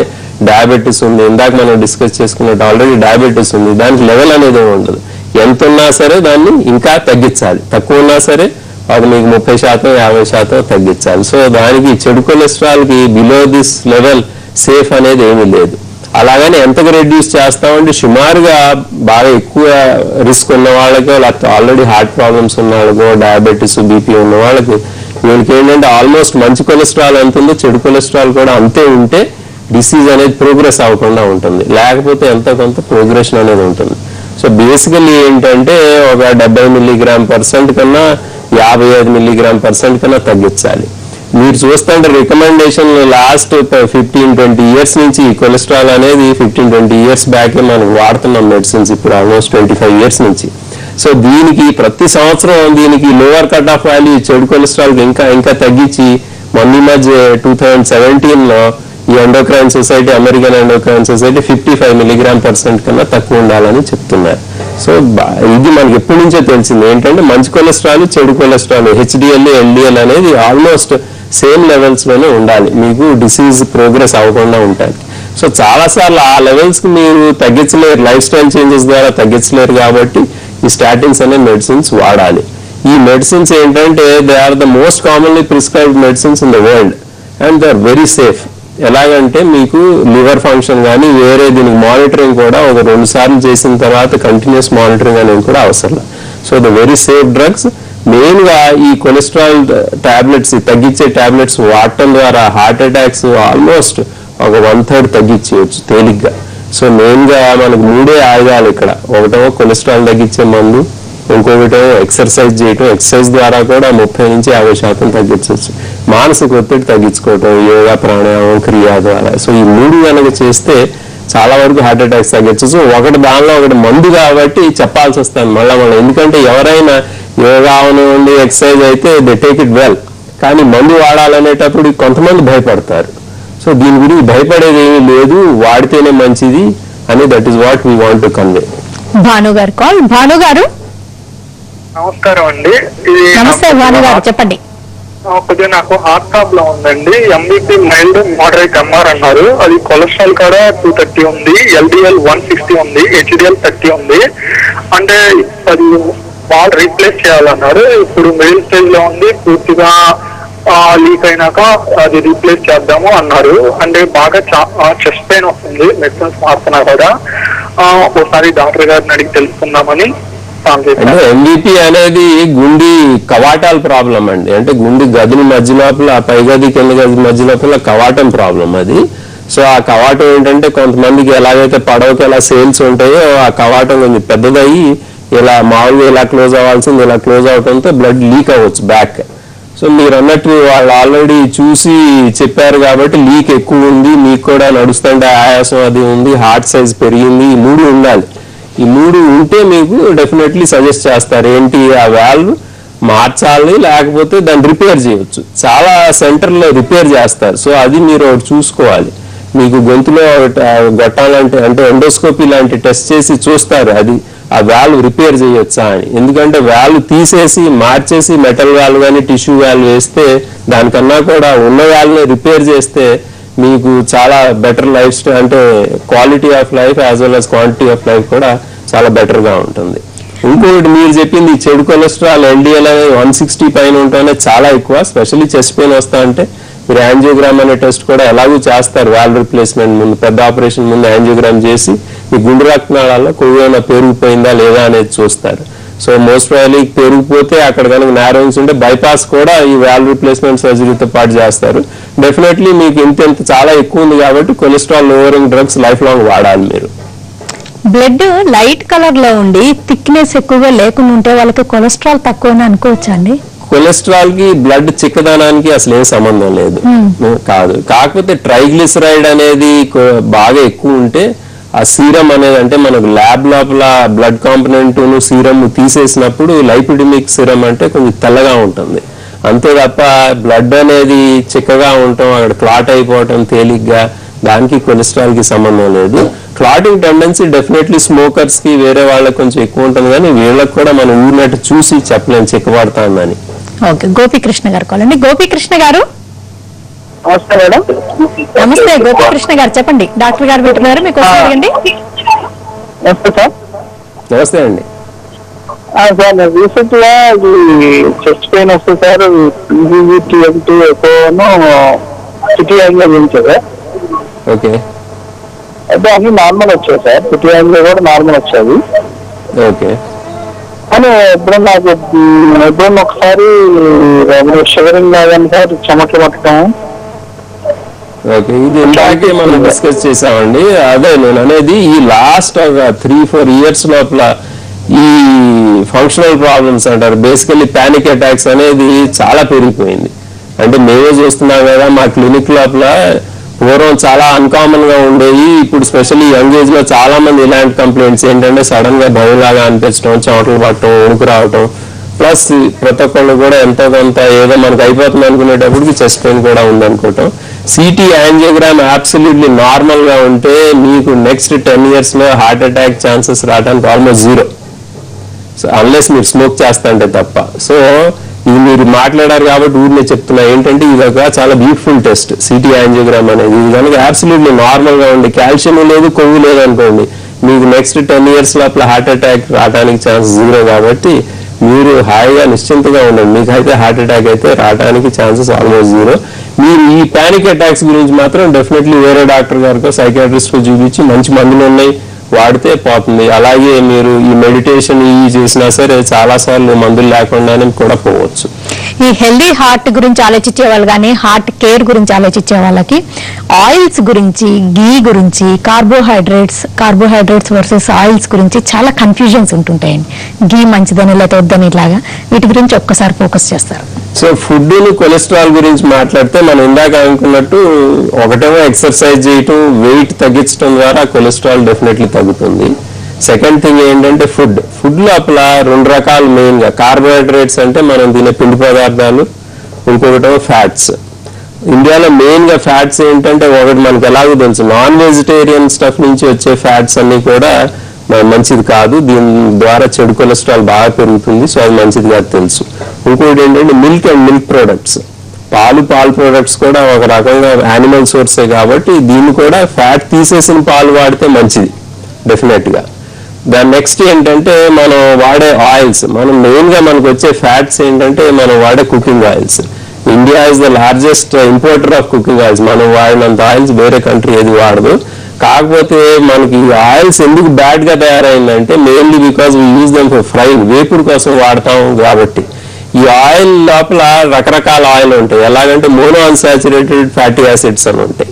డయాబెటీస్ ఉంది, ఇందాక మనం డిస్కస్ చేసుకున్నట్టు ఆల్రెడీ డయాబెటీస్ ఉంది, దానికి లెవెల్ అనేది ఉండదు. ఎంత ఉన్నా సరే దాన్ని ఇంకా తగ్గించాలి. తక్కువ ఉన్నా సరే అది మీకు 30%, 50% తగ్గించాలి. సో దానికి చెడు కొలెస్ట్రాల్కి బిలో దిస్ లెవెల్ సేఫ్ అనేది ఏమీ లేదు. అలాగని ఎంతగా రెడ్యూస్ చేస్తామంటే సుమారుగా బాగా ఎక్కువ రిస్క్ ఉన్న వాళ్ళకో, లేకపోతే ఆల్రెడీ హార్ట్ ప్రాబ్లమ్స్ ఉన్న వాళ్ళకో, డయాబెటీస్, బీపీ ఉన్న వాళ్ళకి వీళ్ళకి ఏంటంటే ఆల్మోస్ట్ మంచి కొలెస్ట్రాల్ ఎంత ఉందో చెడు కొలెస్ట్రాల్ కూడా అంతే ఉంటే డిసీజ్ అనేది ప్రోగ్రెస్ అవ్వకుండా ఉంటుంది. లేకపోతే ఎంతో కొంత ప్రోగ్రెషన్ అనేది ఉంటుంది. సో బేసికల్లీ ఏంటంటే ఒక 70 mg/% కన్నా 55 mg/% కన్నా తగ్గించాలి. మీరు చూస్తుంటే రికమెండేషన్ లాస్ట్ 15-20 years నుంచి ఈ కొలెస్ట్రాల్ అనేది 15-20 years బ్యాకే మనం వాడుతున్నాం మెడిసిన్స్, ఇప్పుడు ఆల్మోస్ట్ 25 years నుంచి. సో దీనికి ప్రతి సంవత్సరం దీనికి లోవర్ కట్ ఆఫ్ వాల్యూ చెడు కొలెస్ట్రాల్ ఇంకా తగ్గించి మొన్న మధ్య 2017లో ఈ endocrine society, American endocrine society 55 mg/% కన్నా తక్కువ ఉండాలని చెప్తున్నారు. సో ఇది మనకి ఎప్పటి నుంచో తెలిసింది ఏంటంటే మంచి కొలెస్ట్రాల్, చెడు కొలెస్ట్రాల్, హెచ్డిఎల్, ఎల్డిఎల్ అనేది ఆల్మోస్ట్ సేమ్ లెవెల్స్ లోనే ఉండాలి మీకు డిసీజ్ ప్రోగ్రెస్ అవ్వకుండా ఉంటాయి. సో చాలాసార్లు ఆ లెవెల్స్కి మీరు తగ్గించలేరు, లైఫ్ స్టైల్ చేంజెస్ ద్వారా తగ్గించలేరు. కాబట్టి ఈ స్టాటిన్స్ అనే మెడిసిన్స్ వాడాలి. ఈ మెడిసిన్స్ ఏంటంటే they are the most commonly prescribed medicines in the world and they are very safe. ఎలాగంటే మీకు లివర్ ఫంక్షన్ కానీ వేరే దీనికి మానిటరింగ్ కూడా ఒక 2 సార్లు చేసిన తర్వాత కంటిన్యూస్ మానిటరింగ్ అనేది కూడా అవసరం. So the very safe drugs. మెయిన్గా ఈ కొలెస్ట్రాల్ టాబ్లెట్స్, తగ్గించే టాబ్లెట్స్ వాడటం ద్వారా హార్ట్ అటాక్స్ ఆల్మోస్ట్ ఒక 1/3 తగ్గించేయచ్చు తేలిగ్గా. సో మెయిన్గా మనకు 3 ఆయుధాలు ఇక్కడ. ఒకటో కొలెస్ట్రాల్ తగ్గించే మందు, ఇంకొకటో ఎక్సర్సైజ్ చేయటం. ఎక్సర్సైజ్ ద్వారా కూడా 30 నుంచి 50% తగ్గించవచ్చు. మానసిక ఒత్తిడి తగ్గించుకోవటం, యోగా, ప్రాణాయామం, క్రియా ద్వారా. సో ఈ 3 కనుక చేస్తే చాలా వరకు హార్ట్ అటాక్స్ తగ్గించవచ్చు. ఒకటి దానిలో ఒకటి మందు కాబట్టి చెప్పాల్సి వస్తాను మళ్ళీ. ఎందుకంటే ఎవరైనా యోగా అవనివ్వండి, ఎక్సర్సైజ్ అయితే దే టేక్ ఇట్ వెల్. కానీ మందు వాడాలనేటప్పుడు కొంతమంది భయపడతారు. సో దీని గురించి భయపడేది ఏమీ లేదు, వాడితేనే మంచిది అని that is what we want to convey. Bhanu గారు కాల్. భాను గారు నమస్కారం అండి. నమస్తే భాను గారు, చెప్పండి. కొద్దిగా నాకు హార్ట్ ప్రాబ్లం ఉందండి. ఎంబీపీ మైల్డ్ మోడరేట్ ఎంఆర్ అన్నారు. అది కొలెస్ట్రాల్ కూడా 230 ఉంది, ఎల్డిఎల్ 160 ఉంది, హెచ్డిఎల్ 30 ఉంది. అంటే అది వాళ్ళు రీప్లేస్ చేయాలన్నారు. ఇప్పుడు మిడిల్ స్టేజ్ లో ఉంది, పూర్తిగా లీక్ అయినాక అది రీప్లేస్ చేద్దాము అన్నారు. అంటే బాగా చెస్ట్ పెయిన్ వస్తుంది, మెడిసిన్స్ మారుతున్నా కూడా. ఒకసారి డాక్టర్ గారిని అడిగి తెలుసుకుందామని. అంటే ఎంబీపీ అనేది గుండె కవాటాల ప్రాబ్లం అండి. అంటే గుండె గదుల మధ్య లోపల, పై గది కింద గది మధ్య లోపల కవాటం ప్రాబ్లం అది. సో ఆ కవాటం ఏంటంటే కొంతమందికి ఎలాగైతే పడవకి ఎలా సేల్స్ ఉంటాయో ఆ కవాటం కొంచెం పెద్దదయ్యి ఇలా మామూలుగా ఇలా క్లోజ్ అవ్వాల్సింది ఇలా క్లోజ్ అవడంతో బ్లడ్ లీక్ అవ్వచ్చు బ్యాక్. సో మీరు అన్నట్టు వాళ్ళు ఆల్రెడీ చూసి చెప్పారు కాబట్టి లీక్ ఎక్కువ ఉంది, మీకు కూడా నడుస్తుంటే ఆయాసం అది ఉంది, హార్ట్ సైజ్ పెరిగింది, ఈ 3 ఉండాలి. ఈ 3 ఉంటే మీకు డెఫినెట్లీ సజెస్ట్ చేస్తారు ఏంటి ఆ వాల్వ్ మార్చాలి, లేకపోతే దాన్ని రిపేర్ చేయొచ్చు. చాలా సెంటర్లో రిపేర్ చేస్తారు. సో అది మీరు ఒకటి చూసుకోవాలి. మీకు గొంతులో గొట్టాలంటే అంటే ఎండోస్కోపీ లాంటి టెస్ట్ చేసి చూస్తారు అది ఆ వాల్వ్ రిపేర్ చేయొచ్చా అని. ఎందుకంటే వాల్వ్ తీసేసి మార్చేసి మెటల్ వాల్వ్ కానీ టిష్యూ వాల్వ్ వేస్తే దానికన్నా కూడా ఉన్న వాల్వ్ని రిపేర్ చేస్తే మీకు చాలా బెటర్ లైఫ్ స్టైల్, అంటే quality of life as well as quantity of life కూడా చాలా బెటర్గా ఉంటుంది. ఇంకొకటి మీరు చెప్పింది చెడు కొలెస్ట్రాల్ ఎల్డిఎల్ అనేది 160 పైన ఉంటేనే చాలా ఎక్కువ. స్పెషల్లీ చెస్ట్ పెయిన్ వస్తా అంటే మీరు యాంజియోగ్రామ్ అనే టెస్ట్ కూడా ఎలాగూ చేస్తారు. వాల్వ్ రిప్లేస్మెంట్ ముందు, పెద్ద ఆపరేషన్ ముందు యాంజియోగ్రామ్ చేసి మీ గుండె రక్తనాళాల్లో కొవ్వు ఏమైనా పెరిగిపోయిందా లేదా అనేది చూస్తారు. సో మోస్ట్ ప్రాబబ్లీ పెరిగిపోతే అక్కడ కనుక నారోయింగ్స్ ఉంటే బైపాస్ కూడా ఈ వాల్వ్ రిప్లేస్మెంట్ సర్జరీతో పాటు చేస్తారు. డెఫినెట్లీ మీకు ఇంత చాలా ఎక్కువ ఉంది కాబట్టి cholesterol lowering drugs life long వాడాలి మీరు. బ్లడ్ లైట్ కలర్ లో ఉండి థిక్నెస్ ఎక్కువగా లేకుండా ఉంటే వాళ్ళకి కొలెస్ట్రాల్ తక్కువ అని అనుకోవచ్చా అండి? కొలెస్ట్రాల్ కి బ్లడ్ చిక్కదనానికి అసలు ఏం సంబంధం లేదు, కాదు. కాకపోతే ట్రైగ్లిసరైడ్ అనేది బాగా ఎక్కువ ఉంటే ఆ సీరం అనేది, అంటే మనకు ల్యాబ్ లోపల బ్లడ్ కాంపనెంట్ సీరం తీసేసినప్పుడు లైపిడమిక్ సీరం అంటే కొంచెం తెల్లగా ఉంటుంది అంతే తప్ప బ్లడ్ అనేది చిక్కగా ఉండటం, అక్కడ క్లాట్ అయిపోవటం తేలిగ్గా, దానికి కొలెస్ట్రాల్ కి సంబంధం లేదు. క్లాటింగ్ టెండెన్సీ డెఫినెట్లీ స్మోకర్స్ కి వేరే వాళ్ళకి కొంచెం ఎక్కువ ఉంటుంది, కానీ వీళ్ళకి కూడా మనం ఊరినట్టు చూసి చెప్పలేము చిక్కబడతాందని. ఓకే, గోపీకృష్ణ గారు కాలండి. గోపీకృష్ణ గారు నమస్తే మేడం. నమస్తే గోపీకృష్ణ గారు, చెప్పండి. డాక్టర్ గారు పెట్టుకున్నారు, మీకు అడగండి. నమస్తే సార్. నమస్తే అండి. సార్ రీసెంట్ గా చెస్ట్ పెయిన్ వస్తుంది సార్. TMT ఎక్కువను సిటీ యాంగిల్ గురించి సార్. ఓకే, అయితే అన్ని నార్మల్ వచ్చాయి సార్. సిటీ యాంగిల్ కూడా నార్మల్ వచ్చాయి. ఓకే. కానీ ఎప్పుడన్నా ఒకసారి షుగరింగ్ లాగానే సార్, చెమట్లు పట్టడం. ఓకే, ఇది ఇందాకే మనం డిస్కస్ చేసామండి. అదే నేను అనేది ఈ లాస్ట్ 3-4 ఇయర్స్ లోపల ఈ ఫంక్షనల్ ప్రాబ్లమ్స్ అంటారు, బేసికల్లీ పానిక్ అటాక్స్ అనేది చాలా పెరిగిపోయింది. అంటే మేమే చూస్తున్నాం కదా మా క్లినిక్ లోపల. పూర్వం చాలా అన్కామన్ గా ఉండేవి, ఇప్పుడు స్పెషల్లీ యంగ్ ఏజ్ లో చాలా మంది ఇలాంటి కంప్లైంట్స్ ఏంటంటే సడన్ గా భయంలాగా అనిపించడం, చెమటలు పట్టడం, ఉణుకు రావటం, ప్లస్ ప్రతి ఒక్కళ్ళు కూడా ఎంతో కొంత ఏదో మనకు అయిపోతుంది అనుకునేటప్పటికి చెస్ట్ పెయిన్ కూడా ఉందనుకోవటం. సిటీ యాంజియోగ్రామ్ అబ్సల్యూట్లీ నార్మల్ గా ఉంటే మీకు నెక్స్ట్ 10 years లో హార్ట్ అటాక్ ఛాన్సెస్ రావడానికి ఆల్మోస్ట్ 0, సో అన్లెస్ మీరు స్మోక్ చేస్తాంటే తప్ప. సో ఇది మీరు మాట్లాడారు కాబట్టి ఊరినే చెప్తున్నా ఏంటంటే ఇది ఒక చాలా బ్యూటిఫుల్ టెస్ట్ సిటీ యాంజియోగ్రామ్ అనేది. ఇది కనుక అబ్సల్యూట్లీ నార్మల్ గా ఉండి కాల్షియం లేదు, కొవ్వు లేదు అనుకోండి, మీకు నెక్స్ట్ 10 years లోపల హార్ట్ అటాక్ రావడానికి ఛాన్సెస్ 0 కాబట్టి మీరు హాయిగా నిశ్చింతగా ఉండండి. మీకైతే హార్ట్ అటాక్ అయితే రావడానికి ఛాన్సెస్ ఆల్మోస్ట్ 0. మీరు ఈ పానిక్ అటాక్స్ గురించి మాత్రం డెఫినెట్లీ వేరే డాక్టర్ గారికో సైకాట్రిస్ట్ కో చూపించి మంచి మందులు ఉన్నాయి వాడితే పోతుంది. అలాగే మీరు ఈ మెడిటేషన్ ఇవి చేసినా సరే చాలాసార్లు మందులు లేకుండానే కూడా పోవచ్చు. ఈ హెల్దీ హార్ట్ గురించి ఆలోచించే వాళ్ళు కానీ హార్ట్ కేర్ గురించి ఆలోచించే వాళ్ళకి ఆయిల్స్ గురించి, గీ గురించి, కార్బోహైడ్రేట్స్ వర్సెస్ ఆయిల్స్ గురించి చాలా కన్ఫ్యూజన్స్ ఉంటుంటాయండి. గీ మంచిదని లేకపోతే వద్దని ఇలాగా వీటి గురించి ఒక్కసారి ఫోకస్ చేస్తారు. సో ఫుడ్ కొలెస్ట్రాల్ గురించి మాట్లాడితే మనం ఇందాక అనుకున్నట్టు ఒకటేమో ఎక్సర్సైజ్ చేయటం, వెయిట్ తగ్గించడం ద్వారా కొలెస్ట్రాల్ డెఫినెట్లీ తగ్గుతుంది. సెకండ్ థింగ్ ఏంటంటే ఫుడ్ లోపల 2 రకాలు మెయిన్ గా. కార్బోహైడ్రేట్స్ అంటే మనం తినే పిండి పదార్థాలు, ఇంకొకటేమో ఫ్యాట్స్. ఇండియాలో మెయిన్ గా ఫ్యాట్స్ ఏంటంటే ఒకటి మనకి ఎలాగో తెలుసు, నాన్ వెజిటేరియన్ స్టఫ్ నుంచి వచ్చే ఫ్యాట్స్ అన్ని కూడా మంచిది కాదు, దీని ద్వారా చెడు కొలెస్ట్రాల్ బాగా పెరుగుతుంది, సో అది మంచిది కాదు తెలుసు. ఇంకోటి ఏంటంటే మిల్క్ అండ్ మిల్క్ ప్రొడక్ట్స్, పాలు ప్రొడక్ట్స్ కూడా ఒక రకంగా యానిమల్ సోర్సే కాబట్టి దీన్ని కూడా ఫ్యాట్ తీసేసిన పాలు వాడితే మంచిది డెఫినెట్ గా. దాని నెక్స్ట్ ఏంటంటే మనం వాడే ఆయిల్స్, మనం మెయిన్ గా మనకు వచ్చే ఫ్యాట్స్ ఏంటంటే మనం వాడే cooking oils. India is the largest importer of cooking oils. మనం వాడినంత ఆయిల్స్ వేరే కంట్రీ ఏది వాడదు. కాకపోతే మనకి ఆయిల్స్ ఎందుకు బ్యాడ్ గా తయారైందంటే mainly because we use them for frying, వేపుడు కోసం వాడతాం కాబట్టి. ఈ ఆయిల్ లోపల రకరకాల ఆయిల్ ఉంటాయి. ఎలాగంటే మోనో అన్సాచురేటెడ్ ఫ్యాటీ యాసిడ్స్ అని ఉంటాయి.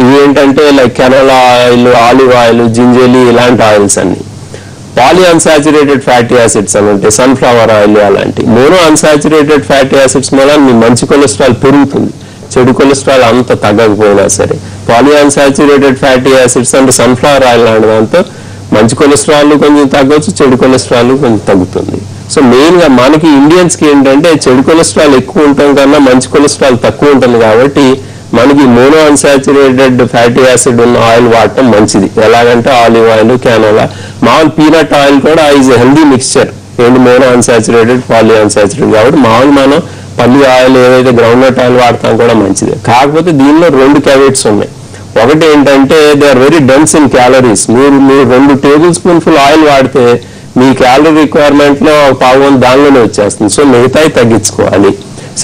ఇవి ఏంటంటే like canola oil, olive oil, gingelly ఇలాంటి ఆయిల్స్ అన్ని. పాలీ అన్సాచురేటెడ్ ఫ్యాటీ యాసిడ్స్ అని ఉంటాయి, సన్ఫ్లవర్ ఆయిల్ అలాంటి. మోనో అన్సాచురేటెడ్ ఫ్యాటీ యాసిడ్స్ వల్ల మీ మంచి కొలెస్ట్రాల్ పెరుగుతుంది, చెడు కొలెస్ట్రాల్ అంత తగ్గకపోయినా సరే. పాలీ అన్సాచురేటెడ్ ఫ్యాటీ యాసిడ్స్ అంటే సన్ఫ్లవర్ ఆయిల్ లాంటి దాంతో మంచి కొలెస్ట్రాల్ కొంచెం తగ్గవచ్చు, చెడు కొలెస్ట్రాల్ కొంచెం తగ్గుతుంది. సో మెయిన్ గా మనకి ఇండియన్స్ కి ఏంటంటే చెడు కొలెస్ట్రాల్ ఎక్కువ ఉండటం కన్నా మంచి కొలెస్ట్రాల్ తక్కువ ఉంటుంది కాబట్టి మనకి మోనో అన్సాచురేటెడ్ ఫ్యాటీ యాసిడ్ ఉన్న ఆయిల్ వాడటం మంచిది. ఎలాగంటే ఆలివ్ ఆయిల్, క్యానోలా, మామూలు పీనట్ ఆయిల్ కూడా ఈజ్ హెల్దీ మిక్స్చర్. ఏంటి మోనో అన్సాచురేటెడ్, పాలీ అన్సాచురేటెడ్ కాబట్టి మామూలు మనం పల్లి ఆయిల్ ఏదైతే గ్రౌండ్నట్ ఆయిల్ వాడతాం కూడా మంచిదే. కాకపోతే దీనిలో 2 క్యావిట్స్ ఉన్నాయి. ఒకటి ఏంటంటే they are very dense in calories. మీరు 2 టేబుల్ స్పూన్ఫుల్ ఆయిల్ వాడితే మీ క్యాలరీ రిక్వైర్మెంట్ లో 1/4 దానిలోనే వచ్చేస్తుంది. సో మిగతాయి తగ్గించుకోవాలి.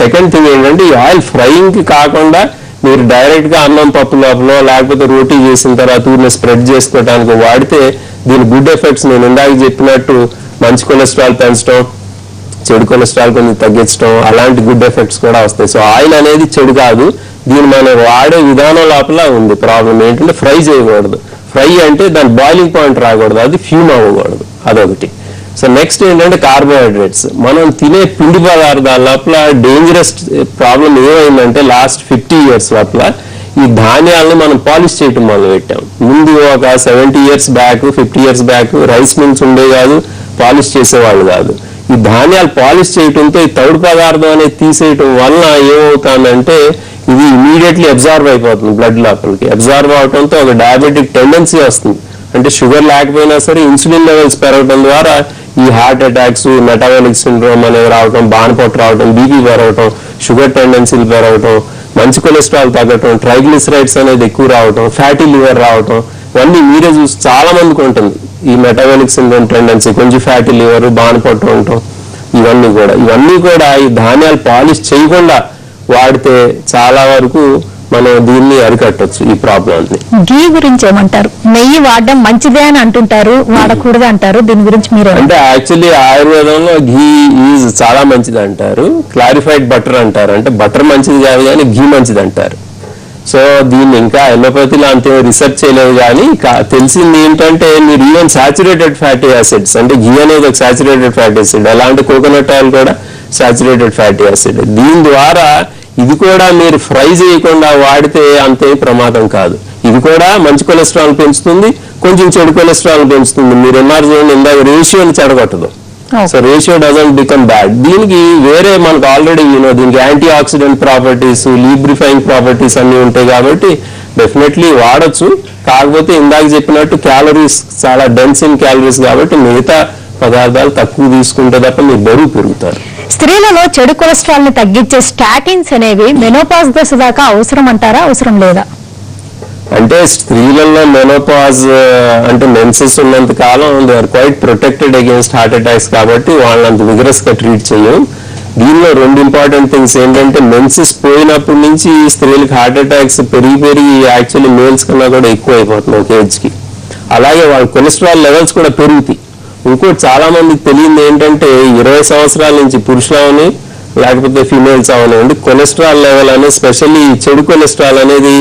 సెకండ్ థింగ్ ఏంటంటే ఈ ఆయిల్ ఫ్రైయింగ్ కి కాకుండా మీరు డైరెక్ట్ గా అన్నం పప్పు లోపల లేకపోతే రోటీ చేసిన తర్వాత ఊరిని స్ప్రెడ్ చేసుకోవడానికి వాడితే దీని గుడ్ ఎఫెక్ట్స్ నేను ఇందాక చెప్పినట్టు మంచి కొలెస్ట్రాల్ పెంచడం, చెడు కొలెస్ట్రాల్ కొంచెం తగ్గించడం అలాంటి గుడ్ ఎఫెక్ట్స్ కూడా వస్తాయి. సో ఆయిల్ అనేది చెడు కాదు, దీన్ని మనం వాడే విధానం లోపల ఉంది ప్రాబ్లం. ఏంటంటే ఫ్రై చేయకూడదు. ఫ్రై అంటే దాని బాయిలింగ్ పాయింట్ రాకూడదు, అది ఫ్యూమ్ అవ్వకూడదు, అదొకటి. సో నెక్స్ట్ ఏంటంటే కార్బోహైడ్రేట్స్. మనం తినే పిండి పదార్థాల లోపల డేంజరస్ ప్రాబ్లం ఏమైందంటే లాస్ట్ 50 years లోపల ఈ ధాన్యాలను మనం పాలిష్ చేయటం మొదలు పెట్టాం. ముందు ఒక 70 years back, 50 years back rice mills ఉండే కాదు, పాలిష్ చేసేవాళ్ళు కాదు. ఈ ధాన్యాలు పాలిష్ చేయటంతో ఈ తౌడు పదార్థం అనేది తీసేయటం వలన ఏమవుతుందంటే ఇది ఇమీడియట్లీ అబ్జార్బ్ అయిపోతుంది బ్లడ్ లోపలికి. అబ్జార్బ్ అవడంతో ఒక డయాబెటిక్ టెండెన్సీ వస్తుంది. అంటే షుగర్ లేకపోయినా సరే ఇన్సులిన్ లెవెల్స్ పెరగడం ద్వారా ఈ హార్ట్ అటాక్స్, మెటాబాలిక్ సిండ్రోమ్ అనేది రావటం, బాణపొట్టు రావటం, బీపీ పెరగటం, షుగర్ టెండెన్సీలు పెరగటం, మంచి కొలెస్ట్రాల్ తగ్గటం, ట్రైగ్లిసరైడ్స్ అనేది ఎక్కువ రావటం, ఫ్యాటీ లివర్ రావటం, ఇవన్నీ మీరే చూసి చాలా మందికి ఉంటుంది. ఈ మెటాబాలిక్ సిండ్రోమ్ టెండెన్సీ, కొంచెం ఫ్యాటీ లివర్, బాణపొట్టు ఉండటం, ఇవన్నీ కూడా ఈ ధాన్యాలు పాలిష్ చేయకుండా వాడితే చాలా వరకు మనం దీన్ని అరికట్టచ్చు ఈ ప్రాబ్లంని. ఘీ గురించి ఏమంటారు? నెయ్యి వాడడం మంచిదే అని అంటుంటారు, వాడకూడదు అంటారు. దీని గురించి మీరు అంటే యాక్చువల్లీ ఆయుర్వేదంలో ఘీ ఈజ్ చాలా మంచిది అంటారు. క్లారిఫైడ్ బటర్ అంటారు, అంటే బటర్ మంచిది కాదు కానీ ఘీ మంచిది అంటారు. సో దీన్ని ఇంకా ఎలోపతిలో అంతే రీసెర్చ్ చేయలేదు కానీ తెలిసింది ఏంటంటే మీరు ఈవెన్ సాచురేటెడ్ ఫ్యాటీ యాసిడ్స్, అంటే ఘీ అనేది ఒక సాచురేటెడ్ ఫ్యాటీ యాసిడ్, అలాంటి కోకోనట్ ఆయిల్ కూడా సాచురేటెడ్ ఫ్యాటీ యాసిడ్. దీని ద్వారా ఇది కూడా మీరు ఫ్రై చేయకుండా వాడితే అంతే ప్రమాదం కాదు. ఇది కూడా మంచి కొలెస్ట్రాల్ పెంచుతుంది, కొంచెం చెడు కొలెస్ట్రాల్ పెంచుతుంది. మీరు ఎన్ఆర్ చేయండి, ఇందాక రేషియోని చెడగొట్టదు. So ratio doesn't become bad. దీనికి వేరే మనకు ఆల్రెడీ దీనికి యాంటీ ఆక్సిడెంట్ ప్రాపర్టీస్, లీబ్రిఫైయింగ్ ప్రాపర్టీస్ అన్ని ఉంటాయి కాబట్టి డెఫినెట్లీ వాడచ్చు. కాకపోతే ఇందాక చెప్పినట్టు క్యాలరీస్ చాలా డెన్స్ ఇన్ క్యాలరీస్ కాబట్టి మిగతా పదార్థాలు తక్కువ తీసుకుంటే తప్ప మీరు బరువు పెరుగుతారు. స్త్రీలలో చెడు కొలెస్ట్రాల్ ని తగ్గించే స్టాటిన్స్ అనేవి మెనోపాజ్ దశ దాకా అవసరం అంటారా, అవసరం లేదా? అంటే స్త్రీలలో మెనోపాజ్ అంటే మెన్సెస్ ఉన్నంత కాలం they are quite protected against heart attacks కాబట్టి వాళ్ళంత విగరస్ గా ట్రీట్ చేయం. దీనిలో 2 ఇంపార్టెంట్ థింగ్స్ ఏంటంటే మెన్సెస్ పోయినప్పటి నుంచి స్త్రీలకు హార్ట్ అటాక్స్ పెరిగి యాక్చువల్లీ మేల్స్ కన్నా కూడా ఎక్కువ అయిపోతుంది ఒక ఏజ్ కి. అలాగే వాళ్ళ కొలెస్ట్రాల్ లెవెల్స్ కూడా పెరుగుతాయి. ఇంకోటి చాలా మందికి తెలియదు ఏంటంటే 20 సంవత్సరాల నుంచి పురుషులు అవని లేకపోతే ఫీమేల్స్ అవనివ్వండి, కొలెస్ట్రాల్ లెవెల్ అనేది స్పెషల్లీ చెడు కొలెస్ట్రాల్ అనేది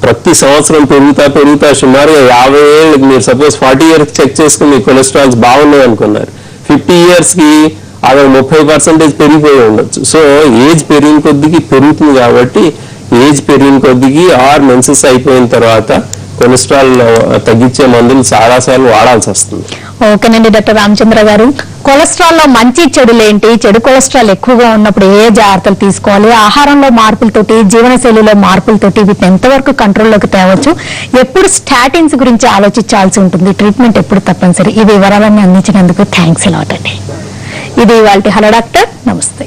ప్రతి సంవత్సరం పెరుగుతా సుమారుగా 50 ఏళ్ళకి మీరు సపోజ్ 40 ఇయర్స్ చెక్ చేసుకుని మీ కొలెస్ట్రాల్స్ బాగున్నాయి అనుకున్నారు, 50 ఇయర్స్కి అవి 30% పెరిగిపోయి ఉండొచ్చు. సో ఏజ్ పెరిగిన కొద్దికి పెరుగుతుంది కాబట్టి ఏజ్ పెరిగిన కొద్దికి ఆర్ మెన్సెస్ అయిపోయిన తర్వాత కొలెస్ట్రాల్ తగ్గించే మందులు చాలాసార్లు వాడాల్సి వస్తుంది. ఓకేనండి డాక్టర్ రామచంద్ర గారు, కొలెస్ట్రాల్ లో మంచి చెడులేంటి, చెడు కొలెస్ట్రాల్ ఎక్కువగా ఉన్నప్పుడు ఏ జాగ్రత్తలు తీసుకోవాలి, ఆహారంలో మార్పులతోటి జీవనశైలిలో మార్పులతోటి వీటిని ఎంతవరకు కంట్రోల్లోకి తేవచ్చు, ఎప్పుడు స్టాటిన్స్ గురించి ఆలోచించాల్సి ఉంటుంది, ట్రీట్మెంట్ ఎప్పుడు తప్పనిసరి, ఈ వివరాలన్నీ అందించినందుకు థ్యాంక్స్ అలాట్ అండి. ఇది ఇవాల్టి హలో డాక్టర్. నమస్తే.